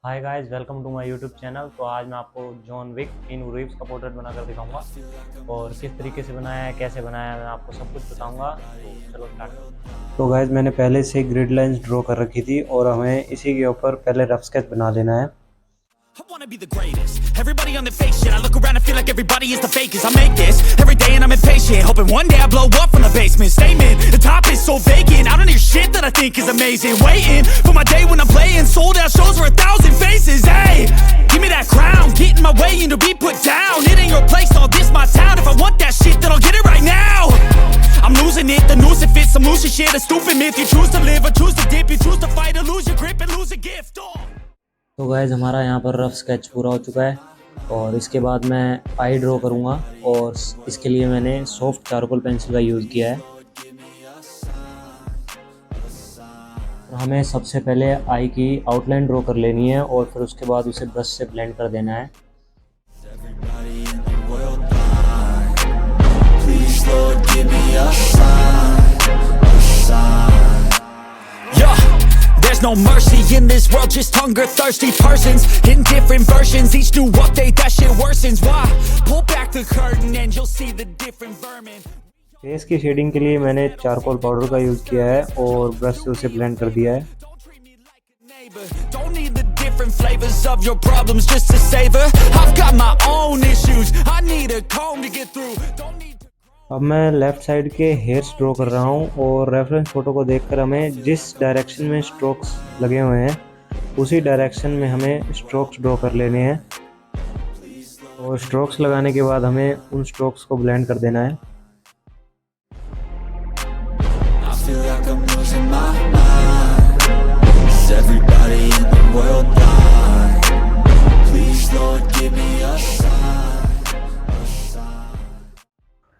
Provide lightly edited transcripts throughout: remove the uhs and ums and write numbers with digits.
Hi guys, welcome to my YouTube channel. तो आज मैं आपको जॉन विक कीनू रीव्स का पोर्ट्रेट बनाकर दिखाऊंगा और किस तरीके से बनाया है, कैसे बनाया है, मैं आपको सब कुछ बताऊंगा। तो चलो स्टार्ट करते हैं। तो गाइस, मैंने पहले से ग्रिड लाइंस ड्रॉ कर रखी थी और हमें इसी के ऊपर पहले रफ स्केच बना लेना है। I wanna be the greatest. Everybody on the fake shit. I look around and feel like everybody is the fakest. I make this every day and I'm impatient, hoping one day I blow up from the basement. Statement, the top is so vacant. I don't hear shit that I think is amazing. Waiting for my day when I'm playing sold out shows for 1,000 faces. Hey, give me that crown, get in my way and to be put down. It ain't your place, all this my town. If I want that shit, then I'll get it right now. I'm losing it, the noose it fits. I'm losing shit, a stupid myth. You choose to live or choose to dip. You choose to fight or lose your grip and lose a gift. तो guys, हमारा यहाँ पर rough sketch पूरा हो चुका है और इसके बाद मैं आई ड्रॉ करूँगा और इसके लिए मैंने सॉफ्ट चारकोल पेंसिल का यूज़ किया है। तो हमें सबसे पहले आई की आउटलाइन ड्रॉ कर लेनी है और फिर उसके बाद उसे ब्रश से ब्लेंड कर देना है। There's no mercy in this world, just hunger-thirsty persons in different versions. Each new update, that shit worsens. Why? Pull back the curtain and you'll see the different vermin. Face की shading के लिए मैंने charcoal powder का use किया है और brush से उसे ब्लेंड कर दिया है। Don't need the different flavors of your problems just to savor. I've got my own issues. I need a comb to get through. Don't need. अब मैं लेफ़्ट साइड के हेयर्स ड्रॉ कर रहा हूँ और रेफरेंस फ़ोटो को देखकर हमें जिस डायरेक्शन में स्ट्रोक्स लगे हुए हैं उसी डायरेक्शन में हमें स्ट्रोक्स ड्रॉ कर लेने हैं और स्ट्रोक्स लगाने के बाद हमें उन स्ट्रोक्स को ब्लेंड कर देना है।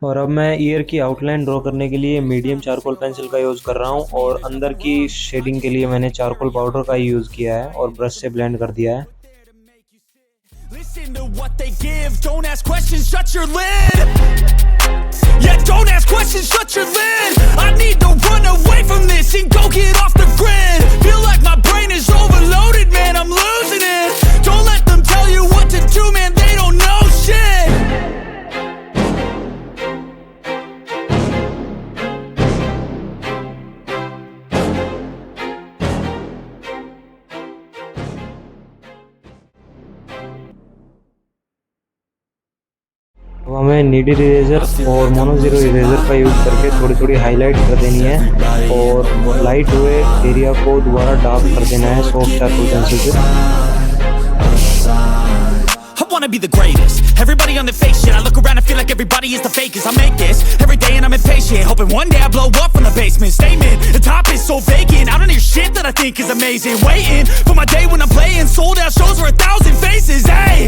और अब मैं ईयर की आउटलाइन ड्रॉ करने के लिए मीडियम चारकोल पेंसिल का यूज़ कर रहा हूँ और अंदर की शेडिंग के लिए मैंने चारकोल पाउडर का यूज़ किया है और ब्रश से ब्लेंड कर दिया है। Listen to what they give. Don't ask questions, shut your lid. Yeah, don't ask questions, shut your lid. I need to run away from this and go get off the grid. Feel like my brain is overloaded, man, I'm losing it. Don't let them tell you what to do, man, they don't know shit. अब हमें needle eraser और mono zero eraser का use करके थोड़ी थोड़ी highlight कर देनी है और लाइट हुए एरिया को दोबारा डार्क कर देना है सॉफ्ट चारकोल पेंसिल से। I wanna be the greatest. Everybody on the fake shit. I look around and feel like everybody is the fakest. I make this every day and I'm impatient, hoping one day I blow up from the basement. Statement, the top is so vacant. I don't hear shit that I think is amazing. Waiting for my day when I'm playing sold out shows for 1,000 faces. Hey,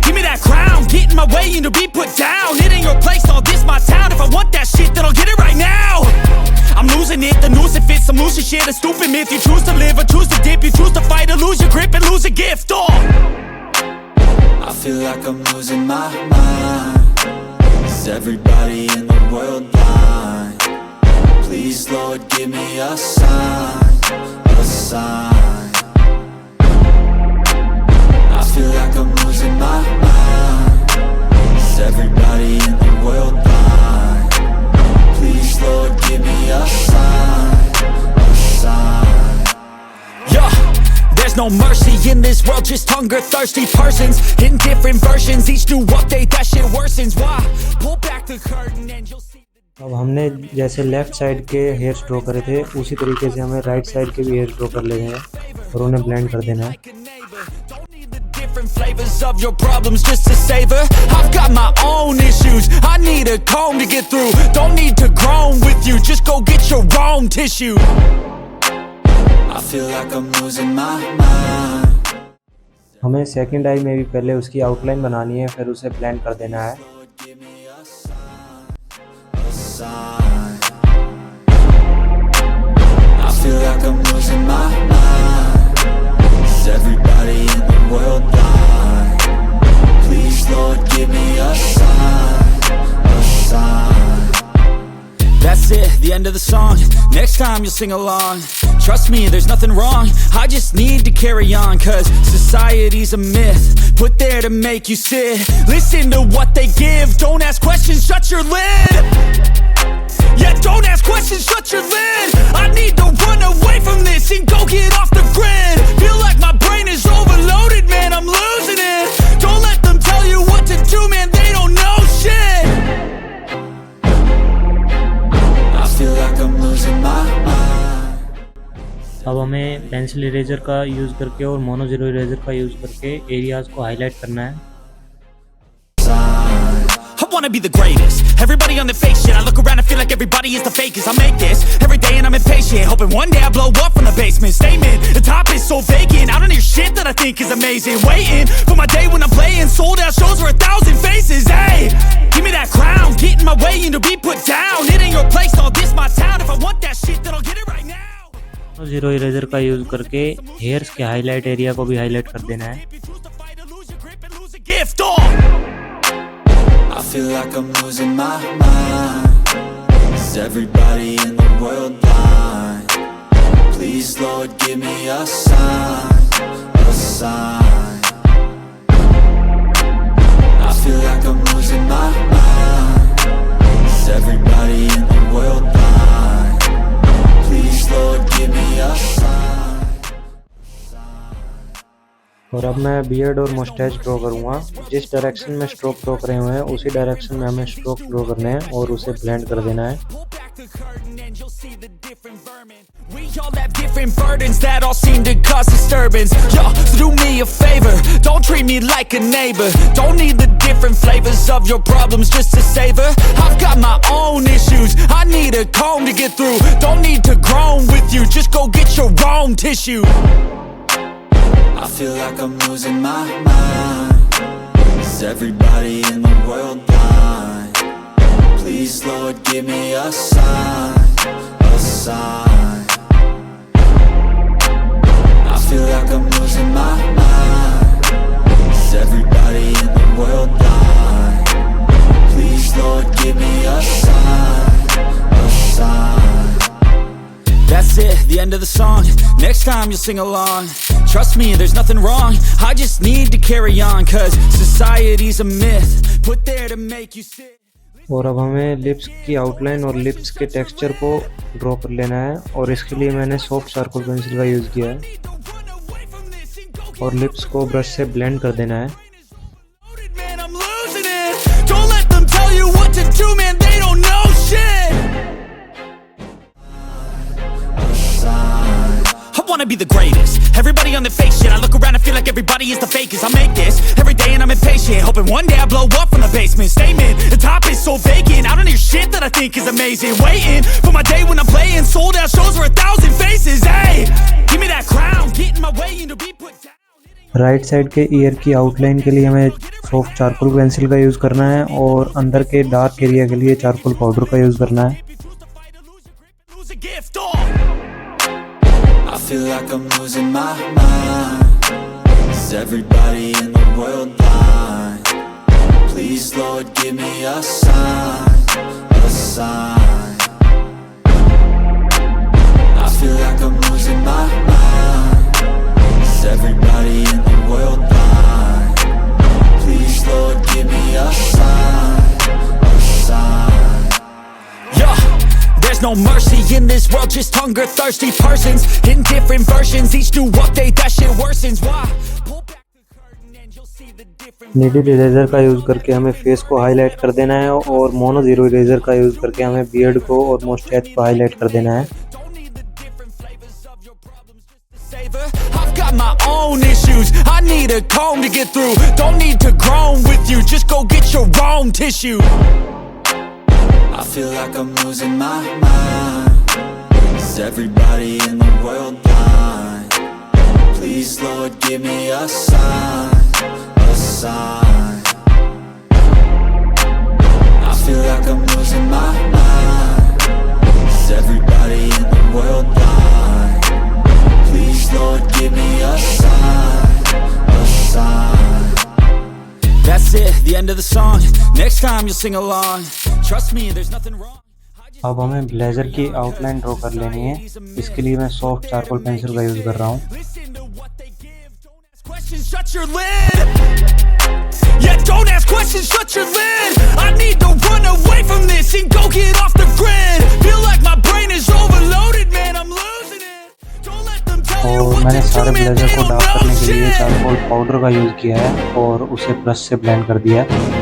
give me that crown, get in my way and to be put down. It ain't your place, all this my town. If I want that shit, then I'll get it right now. I'm losing it, the noose it fits. I'm losing shit, a stupid myth. You choose to live or choose to dip. You choose to fight or lose your grip and lose a gift. I feel like I'm losing my mind. Is everybody in the world blind? Please, Lord, give me a sign, a sign. I feel like I'm losing my mind. Is everybody in the world blind? Please, Lord, give me a sign, a sign. Yeah. There's no mercy in this world, just hunger-thirsty persons in different versions. Each new update, that shit worsens. Why? Pull back the curtain and you'll see. अब हमने जैसे left side के hairs draw करे थे उसी तरीके से हमें राइट साइड के भी हेयर्स ड्रॉ कर लेने हैं और उन्हें ब्लेंड कर देना है। Different flavors of your problems just to savor. I've got my own issues. I need a comb to get through. Don't need to groan with you. Just go get your own tissue. I feel like I'm losing my mind. हमें second आई में भी पहले उसकी outline बनानी है, फिर उसे blend कर देना है। I feel like I'm losing my mind. Is everybody in the world blind? Please, Lord, give me a sign, a sign. That's it, the end end of the song. Next time you'll sing along. Trust me, there's nothing wrong. I just need to carry on, cause society's a myth put there to make you sit. Listen to what they give. Don't ask questions, shut your lid. Yeah, don't ask questions, shut your lid. I need to run away from this and go get off the grid. Feel like my brain is overloaded, man, I'm losing it. Don't let them tell you what to do, man, they don't know shit. I feel like I'm losing my mind. अब हमें pencil eraser का use करके और mono zero eraser का use करके areas को highlight करना है। I wanna be the greatest. Everybody on the fake shit. I look around and feel like everybody is the fakest. I make this every day and I'm impatient, hoping one day I blow up from the basement. Statement, the top is so vacant. I don't hear shit that I think is amazing. Waiting for my day when I'm playing sold out shows for 1,000 faces. Hey, give me that crown, get in my way and to be put down. It ain't your place, all this my town. If I want that shit, then I'll get it right now. Zero eraser का use करके hairs के highlight area को भी highlight कर देना है। Gift on. I feel like I'm losing my mind. Is everybody in the world blind? Please, Lord, give me a sign, a sign. I feel like I'm losing my mind. Is everybody in the world blind? Please, Lord, give me a sign. और अब मैं beard और moustache draw करूँगा। जिस direction में stroke draw करे हुए हैं उसी डायरेक्शन में हमें स्ट्रोक ड्रॉ करने हैं और उसे ब्लेंड कर देना है। We all have different burdens that all seem to cause disturbance. Yo, so do me a favor, don't treat me like a neighbor. Don't need the different flavors of your problems just to savor. I've got my own issues, I need a comb to get through. Don't need to groan with you, just go get your own tissue. I feel like I'm losing my mind. Is everybody in the world blind? Please, Lord, give me a sign, a sign. I feel like I'm losing my mind. Is everybody in the world blind? Please, Lord, give me a sign, a sign. That's it, the end of the song. Next time you'll sing along. Trust me, there's nothing wrong. I just need to carry on, cause society's a myth put there to make you sit. और अब हमें lips की outline और lips के texture को draw कर लेना है और इसके लिए मैंने सॉफ्ट चारकोल पेंसिल का यूज़ किया है और लिप्स को ब्रश से ब्लेंड कर देना है। I wanna be the greatest. Everybody on the fake shit. I look around and feel like everybody is the fakest. I make this every day and I'm impatient, hoping one day I blow up from the basement. Statement, the top is so vacant. I don't hear shit that I think is amazing. Waiting for my day when I'm playing sold out shows for 1,000 faces. Hey, give me that crown, get in my way and to be put down. Right side के year की outline के लिए हमें soft charcoal pencil का use करना है और अंदर के डार्क एरिया के लिए चारकोल पाउडर का यूज़ करना है। I feel like I'm losing my mind. Is everybody in the world blind? Please, Lord, give me a sign, a sign. I feel like I'm losing my mind. Is everybody in the world blind? Please, Lord, give me a sign, a sign. Yeah. There's no mercy in this world, just hunger thirsty persons in different versions, each new update that shit worsens. Why? Pull back the curtain and you'll see the different. Needle eraser का use करके हमें face को highlight कर देना है और mono zero eraser का use करके हमें बियर्ड को और मुस्टैच को हाईलाइट कर देना है। I've got my own issues, I need a comb to get through. Don't need to groan with you, just go get your own tissue. I feel like I'm losing my mind. Is everybody in the world blind? Please, Lord, give me a sign, a sign. I feel like I'm losing my mind. Is everybody in the world blind? Please, Lord, give me a sign, a sign. That's it, the end of the song. Next time you'll sing along. Trust me, there's nothing wrong. अब हमें blazer की outline draw कर लेनी है। इसके लिए मैं soft charcoal pencil का यूज़ कर रहा हूँ। Questions, shut your lid. Yeah, don't ask questions, shut your lid. I need to run away from this and go get off the grid. Feel like my brain is overloaded, man, I'm losing it. Don't let them tell you और what मैंने to do, सारे man, blazer they को don't dark know करने के लिए shit. Charcoal powder का use किया है और उसे ब्रश से ब्लेंड कर दिया है।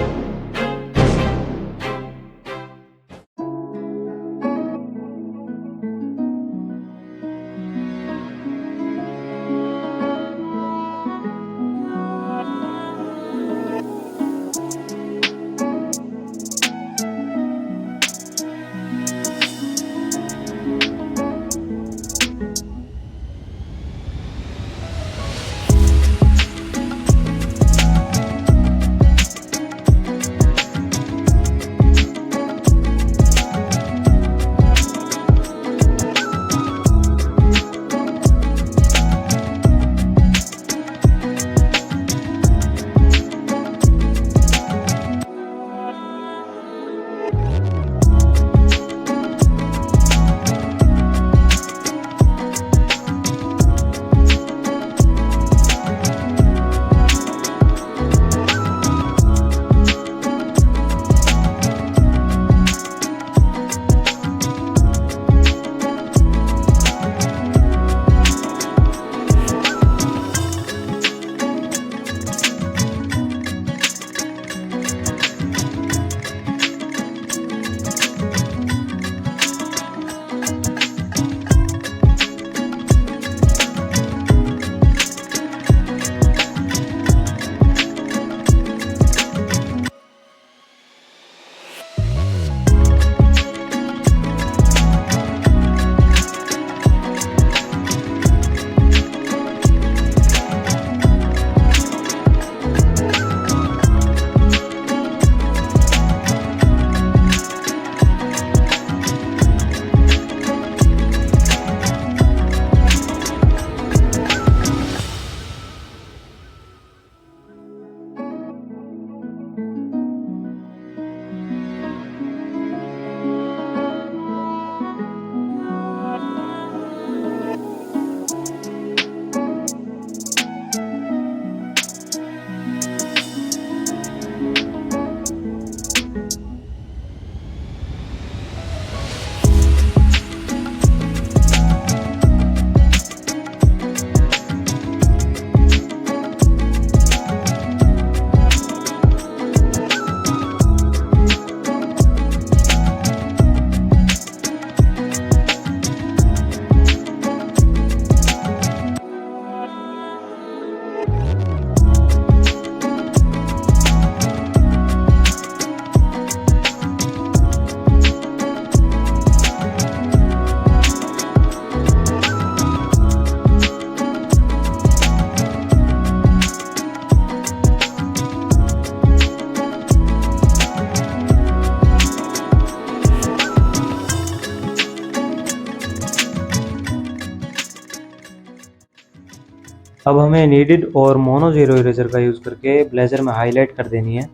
अब हमें नीडेड और मोनो जीरो इरेजर का यूज़ करके ब्लेजर में हाईलाइट कर देनी है।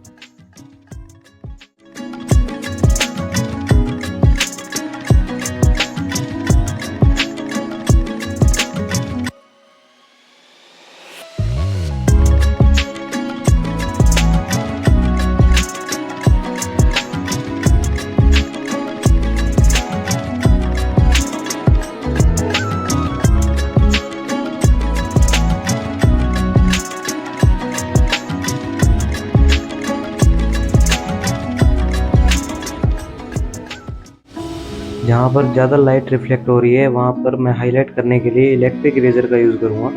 जहाँ पर ज़्यादा लाइट रिफ्लेक्ट हो रही है वहाँ पर मैं हाईलाइट करने के लिए इलेक्ट्रिक इरेजर का यूज़ करूँगा।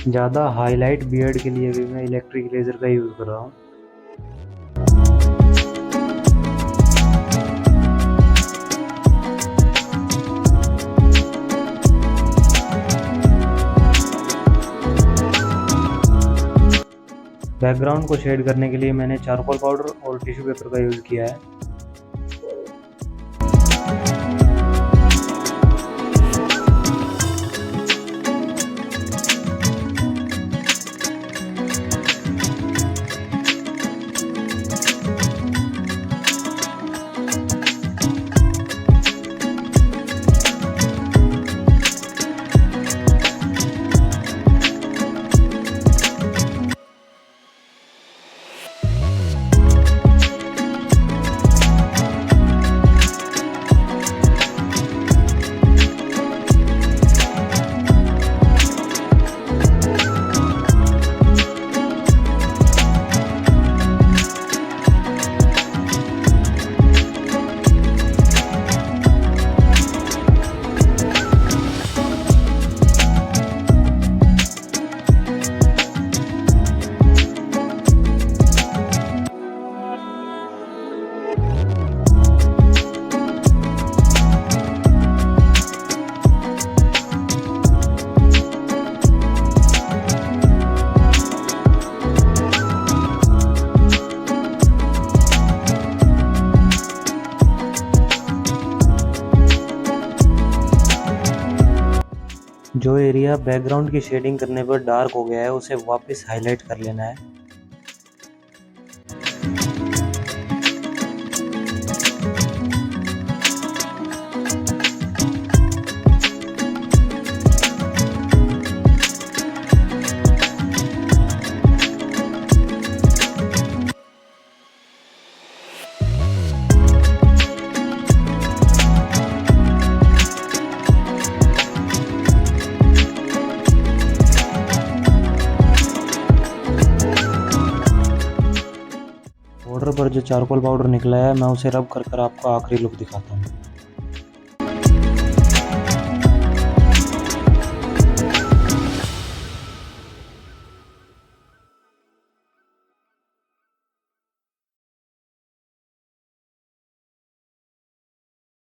ज़्यादा हाईलाइट बियर्ड के लिए भी मैं इलेक्ट्रिक इरेजर का यूज़ कर रहा हूँ। बैकग्राउंड को शेड करने के लिए मैंने चारकोल पाउडर और टिश्यू पेपर का यूज़ किया है। जो एरिया बैकग्राउंड की शेडिंग करने पर डार्क हो गया है उसे वापस हाईलाइट कर लेना है। बॉर्डर पर जो चारकोल पाउडर निकला है मैं उसे रब कर आपको आखिरी लुक दिखाता हूँ।